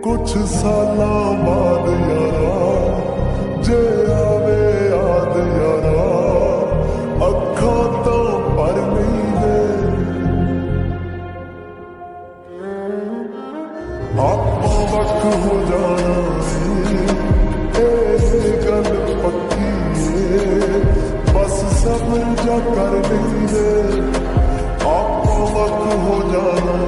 कुछ सालां बाद यारा जे आवे याद यारा अखां तो पर नहीं दे आपा वक्त हो जाना ए गल पक्की है बस सब्र जा कर नहीं दे आपा वक्त हो जाना